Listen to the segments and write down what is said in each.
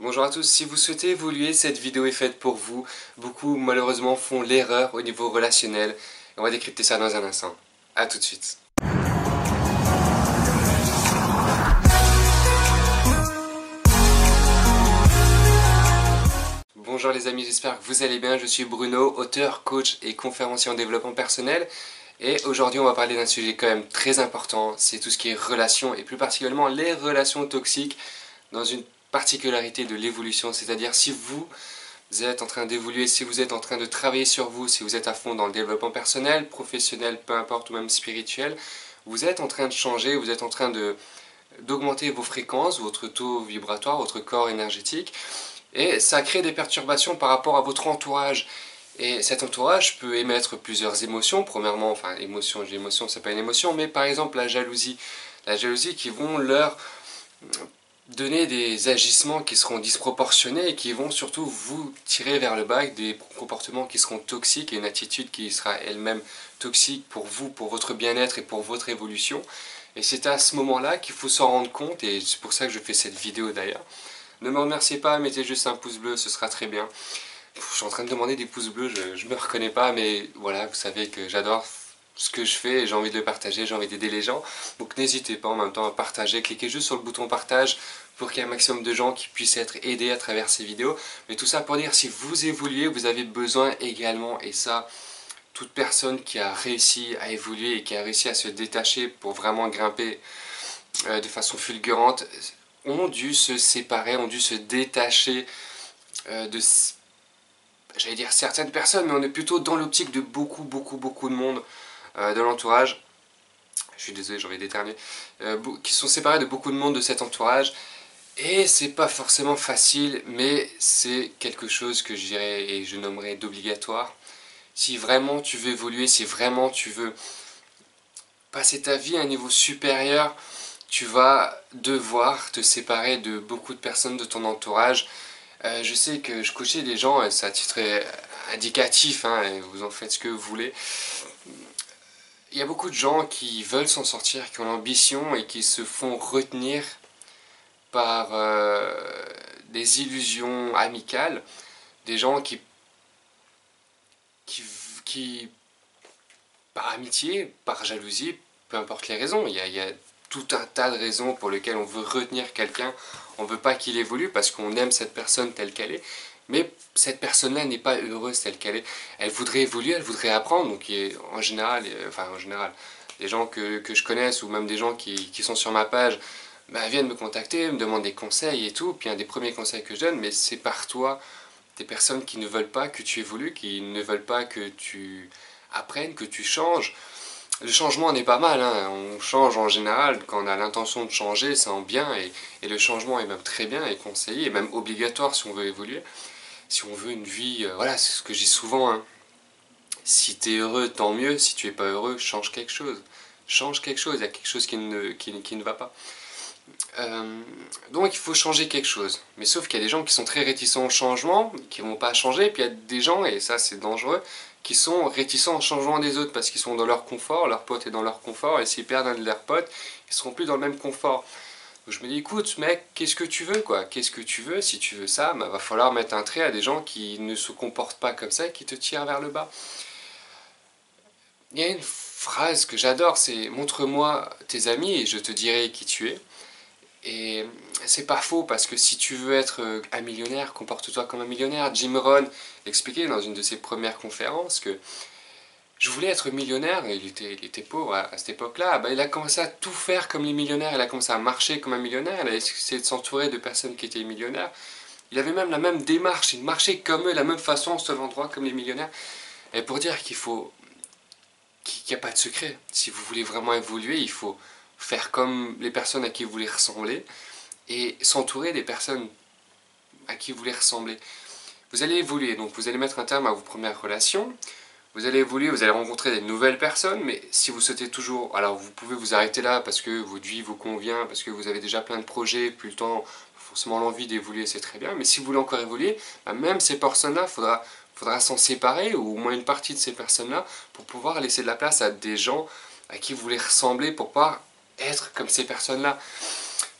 Bonjour à tous, si vous souhaitez évoluer, cette vidéo est faite pour vous. Beaucoup malheureusement font l'erreur au niveau relationnel. On va décrypter ça dans un instant. A tout de suite. Bonjour les amis, j'espère que vous allez bien. Je suis Bruno, auteur, coach et conférencier en développement personnel. Et aujourd'hui on va parler d'un sujet quand même très important, c'est tout ce qui est relations et plus particulièrement les relations toxiques dans une particularité de l'évolution, c'est-à-dire si vous êtes en train d'évoluer, si vous êtes en train de travailler sur vous, si vous êtes à fond dans le développement personnel, professionnel, peu importe, ou même spirituel, vous êtes en train de changer, vous êtes en train d'augmenter vos fréquences, votre taux vibratoire, votre corps énergétique, et ça crée des perturbations par rapport à votre entourage. Et cet entourage peut émettre plusieurs émotions. Premièrement, enfin, l'émotion, c'est pas une émotion, mais par exemple la jalousie. La jalousie qui vont leur donner des agissements qui seront disproportionnés et qui vont surtout vous tirer vers le bas, des comportements qui seront toxiques et une attitude qui sera elle-même toxique pour vous, pour votre bien-être et pour votre évolution. Et c'est à ce moment-là qu'il faut s'en rendre compte, et c'est pour ça que je fais cette vidéo d'ailleurs. Ne me remerciez pas, mettez juste un pouce bleu, ce sera très bien. Je suis en train de demander des pouces bleus, je me reconnais pas, mais voilà, vous savez que j'adore ce que je fais et j'ai envie de le partager, j'ai envie d'aider les gens. Donc n'hésitez pas en même temps à partager, cliquez juste sur le bouton partage pour qu'il y ait un maximum de gens qui puissent être aidés à travers ces vidéos. Mais tout ça pour dire, si vous évoluez, vous avez besoin également, et ça, toute personne qui a réussi à évoluer et qui a réussi à se détacher pour vraiment grimper de façon fulgurante, ont dû se séparer, ont dû se détacher de, j'allais dire certaines personnes, mais on est plutôt dans l'optique de beaucoup de monde de l'entourage. Je suis désolé, j'ai envie d'éternuer. Qui sont séparés de beaucoup de monde de cet entourage. Et c'est pas forcément facile, mais c'est quelque chose que je dirais et je nommerais d'obligatoire. Si vraiment tu veux évoluer, si vraiment tu veux passer ta vie à un niveau supérieur, tu vas devoir te séparer de beaucoup de personnes de ton entourage. Je sais que je coachais des gens, c'est à titre indicatif, hein, et vous en faites ce que vous voulez. Il y a beaucoup de gens qui veulent s'en sortir, qui ont l'ambition et qui se font retenir par des illusions amicales, des gens qui, par amitié, par jalousie, peu importe les raisons, il y a tout un tas de raisons pour lesquelles on veut retenir quelqu'un, on ne veut pas qu'il évolue parce qu'on aime cette personne telle qu'elle est, mais cette personne-là n'est pas heureuse telle qu'elle est. Elle voudrait évoluer, elle voudrait apprendre, donc en général, les gens que je connaisse ou même des gens qui sont sur ma page, bah, viennent me contacter, me demandent des conseils et tout, puis un des premiers conseils que je donne, mais c'est par toi, des personnes qui ne veulent pas que tu évolues, qui ne veulent pas que tu apprennes, que tu changes. Le changement n'est pas mal, hein. On change en général quand on a l'intention de changer, c'est en bien, et le changement est même très bien et conseillé, et même obligatoire si on veut évoluer. Si on veut une vie, voilà, c'est ce que je dis souvent, hein. Si tu es heureux, tant mieux, si tu es pas heureux, change quelque chose. Change quelque chose, il y a quelque chose qui ne va pas. Donc il faut changer quelque chose. Mais sauf qu'il y a des gens qui sont très réticents au changement, qui ne vont pas changer, puis il y a des gens, et ça c'est dangereux, qui sont réticents au changement des autres parce qu'ils sont dans leur confort, leur pote est dans leur confort, et s'ils perdent un de leurs potes, ils seront plus dans le même confort. Donc je me dis, écoute mec, qu'est-ce que tu veux quoi? Qu'est-ce que tu veux? Si tu veux ça, bah, va falloir mettre un trait à des gens qui ne se comportent pas comme ça et qui te tirent vers le bas. Il y a une phrase que j'adore, c'est montre-moi tes amis et je te dirai qui tu es. Et c'est pas faux parce que si tu veux être un millionnaire, comporte-toi comme un millionnaire. Jim Rohn expliquait dans une de ses premières conférences que je voulais être millionnaire, et il était pauvre à cette époque-là. Bah, il a commencé à tout faire comme les millionnaires, il a commencé à marcher comme un millionnaire, il a essayé de s'entourer de personnes qui étaient millionnaires. Il avait même la même démarche, il marchait comme eux, de la même façon, en se levant droit comme les millionnaires. Et pour dire qu'il n'y a pas de secret. Si vous voulez vraiment évoluer, il faut faire comme les personnes à qui vous voulez ressembler et s'entourer des personnes à qui vous voulez ressembler. Vous allez évoluer, donc vous allez mettre un terme à vos premières relations, vous allez évoluer, vous allez rencontrer des nouvelles personnes, mais si vous souhaitez toujours, alors vous pouvez vous arrêter là parce que votre vie vous convient, parce que vous avez déjà plein de projets, plus le temps, forcément l'envie d'évoluer, c'est très bien, mais si vous voulez encore évoluer, bah même ces personnes-là, faudra s'en séparer, ou au moins une partie de ces personnes-là, pour pouvoir laisser de la place à des gens à qui vous voulez ressembler, pour pouvoir être comme ces personnes-là.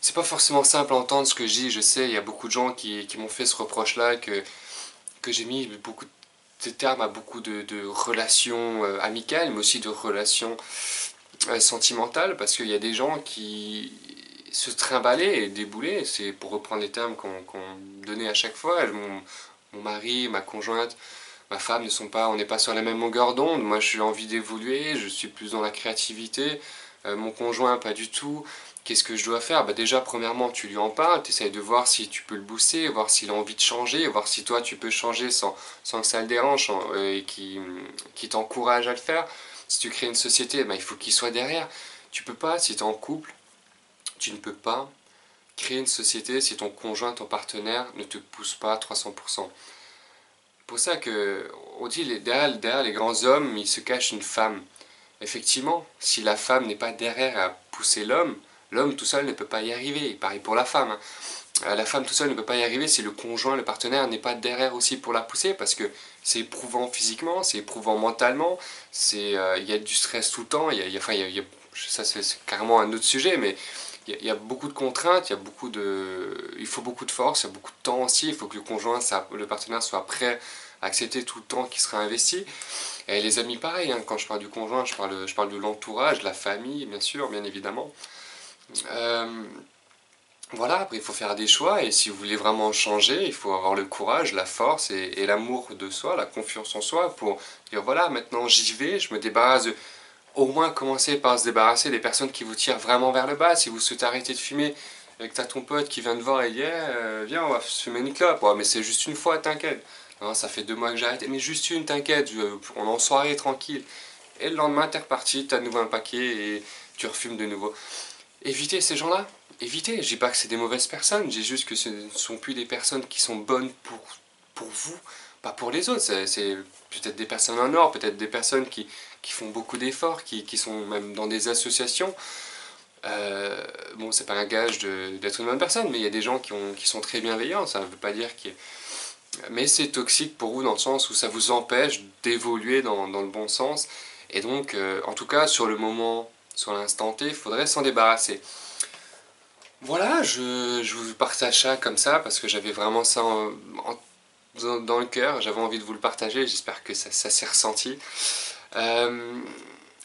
c'est pas forcément simple à entendre ce que je dis, je sais, il y a beaucoup de gens qui m'ont fait ce reproche-là, que j'ai mis beaucoup de termes à beaucoup de relations amicales, mais aussi de relations sentimentales, parce qu'il y a des gens qui se trimballer et débouler, c'est pour reprendre les termes qu'on donnait à chaque fois. Mon mari, ma conjointe, ma femme ne sont pas, on n'est pas sur la même longueur d'onde. Moi, j'ai envie d'évoluer, je suis plus dans la créativité. Mon conjoint, pas du tout. Qu'est-ce que je dois faire? Bah déjà, premièrement, tu lui en parles, tu essayes de voir si tu peux le booster, voir s'il a envie de changer, voir si toi tu peux changer sans que ça le dérange et qui t'encourage à le faire. Si tu crées une société, bah, il faut qu'il soit derrière. Tu peux pas, si tu es en couple, tu ne peux pas créer une société si ton conjoint, ton partenaire ne te pousse pas à 300%. C'est pour ça que on dit derrière les grands hommes, il se cache une femme. Effectivement, si la femme n'est pas derrière à pousser l'homme, l'homme tout seul ne peut pas y arriver. Pareil pour la femme. La femme tout seul ne peut pas y arriver si le conjoint, le partenaire n'est pas derrière aussi pour la pousser, parce que c'est éprouvant physiquement, c'est éprouvant mentalement, il y a du stress tout le temps, ça c'est carrément un autre sujet, mais il y a beaucoup de contraintes, il faut beaucoup de force, il y a beaucoup de temps aussi, il faut que le conjoint, le partenaire soit prêt à accepter tout le temps qui sera investi. Et les amis, pareil, hein, quand je parle du conjoint, je parle de l'entourage, de la famille, bien sûr, bien évidemment. Euh, voilà, après il faut faire des choix, et si vous voulez vraiment changer, il faut avoir le courage, la force et l'amour de soi, la confiance en soi pour dire voilà, maintenant j'y vais, je me débarrasse au moins commencer par se débarrasser des personnes qui vous tirent vraiment vers le bas. Si vous souhaitez arrêter de fumer et que t'as ton pote qui vient te voir et dit viens, on va se fumer une clope. Ouais, mais c'est juste une fois, t'inquiète. Non, ça fait 2 mois que j'ai arrêté, mais juste une, t'inquiète, on est en soirée tranquille. Et le lendemain, t'es reparti, t'as de nouveau un paquet et tu refumes de nouveau. Évitez ces gens-là. Évitez. Je dis pas que c'est des mauvaises personnes, j'ai juste que ce ne sont plus des personnes qui sont bonnes pour vous, pas pour les autres. C'est peut-être des personnes en or, peut-être des personnes qui font beaucoup d'efforts, qui sont même dans des associations. Bon, c'est pas un gage d'être une bonne personne, mais il y a des gens qui sont très bienveillants, ça ne veut pas dire qu'il y a... Mais c'est toxique pour vous dans le sens où ça vous empêche d'évoluer dans le bon sens. Et donc, en tout cas, sur le moment, sur l'instant T, il faudrait s'en débarrasser. Voilà, je vous partage ça comme ça parce que j'avais vraiment ça dans le cœur, j'avais envie de vous le partager, j'espère que ça s'est ressenti. Euh,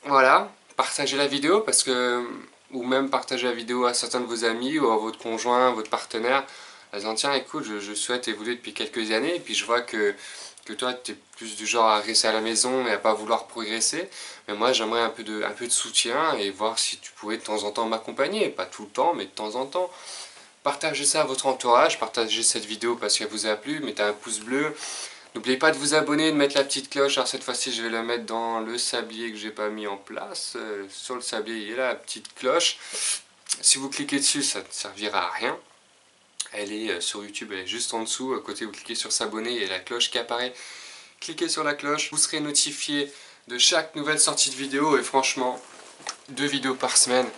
voilà, partagez la vidéo parce que, ou même partagez la vidéo à certains de vos amis ou à votre conjoint, votre partenaire, en disant tiens écoute, je souhaite évoluer depuis quelques années et puis je vois que toi tu es plus du genre à rester à la maison et à pas vouloir progresser, mais moi j'aimerais un peu de soutien et voir si tu pouvais de temps en temps m'accompagner, pas tout le temps mais de temps en temps. Partagez ça à votre entourage, partagez cette vidéo parce qu'elle vous a plu, mettez un pouce bleu. N'oubliez pas de vous abonner, de mettre la petite cloche. Alors cette fois-ci, je vais la mettre dans le sablier que j'ai pas mis en place. Sur le sablier, il y a la petite cloche. Si vous cliquez dessus, ça ne servira à rien. Elle est sur YouTube, elle est juste en dessous. À côté, vous cliquez sur s'abonner et la cloche qui apparaît. Cliquez sur la cloche, vous serez notifié de chaque nouvelle sortie de vidéo. Et franchement, 2 vidéos par semaine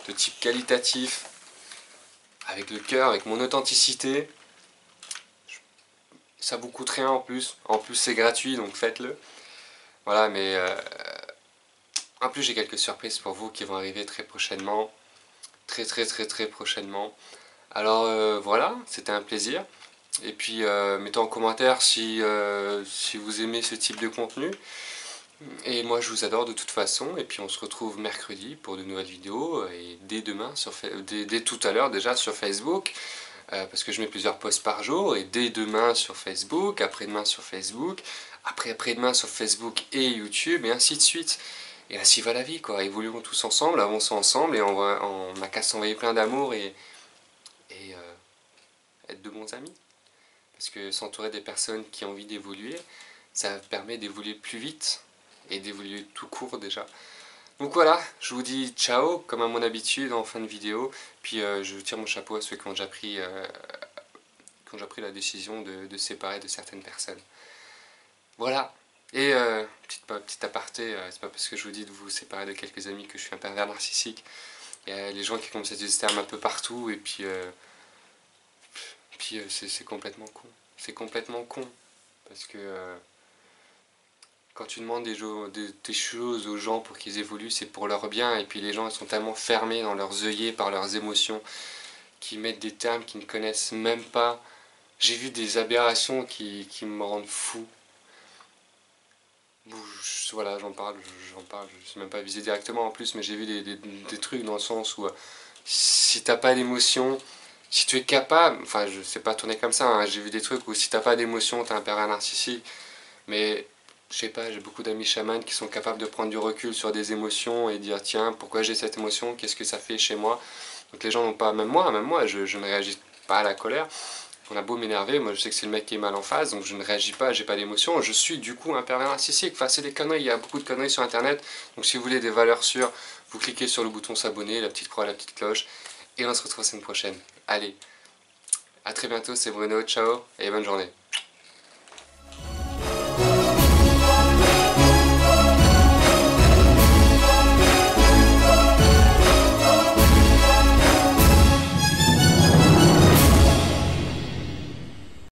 de type qualitatif, avec le cœur, avec mon authenticité. Ça vous coûte rien en plus. En plus, c'est gratuit, donc faites-le. Voilà, mais en plus, j'ai quelques surprises pour vous qui vont arriver très prochainement. Très prochainement. Alors voilà, c'était un plaisir. Et puis mettez en commentaire si vous aimez ce type de contenu. Et moi je vous adore de toute façon. Et puis on se retrouve mercredi pour de nouvelles vidéos. Et dès demain, dès tout à l'heure déjà sur Facebook. Parce que je mets plusieurs posts par jour. Et dès demain sur Facebook, après-demain sur Facebook, après-demain sur Facebook et YouTube, et ainsi de suite. Et ainsi va la vie, quoi. Évoluons tous ensemble, avançons ensemble, et on n'a qu'à s'envoyer plein d'amour et être de bons amis. Parce que s'entourer des personnes qui ont envie d'évoluer, ça permet d'évoluer plus vite, et d'évoluer tout court déjà. Donc voilà, je vous dis ciao, comme à mon habitude en fin de vidéo, puis je tire mon chapeau à ceux qui ont déjà pris la décision de se séparer de certaines personnes. Voilà. Et petit aparté, c'est pas parce que je vous dis de vous séparer de quelques amis que je suis un pervers narcissique. Il y a les gens qui commencent à utiliser ce terme un peu partout et puis, c'est complètement con. C'est complètement con. Parce que quand tu demandes des choses aux gens pour qu'ils évoluent, c'est pour leur bien. Et puis les gens ils sont tellement fermés dans leurs œillets par leurs émotions qui mettent des termes qu'ils ne connaissent même pas. J'ai vu des aberrations qui me rendent fou. Voilà, j'en parle, je suis même pas visé directement en plus, mais j'ai vu des trucs dans le sens où si t'as pas d'émotion, si tu es capable, enfin je sais pas tourner comme ça, hein, j'ai vu des trucs où si t'as pas d'émotion, t'es un pervers narcissique, mais je sais pas, j'ai beaucoup d'amis chamans qui sont capables de prendre du recul sur des émotions et dire tiens, pourquoi j'ai cette émotion, qu'est-ce que ça fait chez moi. Donc les gens n'ont pas, même moi je ne réagis pas à la colère. On a beau m'énerver, moi je sais que c'est le mec qui est mal en face, donc je ne réagis pas, j'ai pas d'émotion, je suis du coup un pervers narcissique. Enfin, c'est des conneries, il y a beaucoup de conneries sur internet, donc si vous voulez des valeurs sûres, vous cliquez sur le bouton s'abonner, la petite croix, la petite cloche, et on se retrouve la semaine prochaine. Allez, à très bientôt, c'est Bruno, ciao, et bonne journée.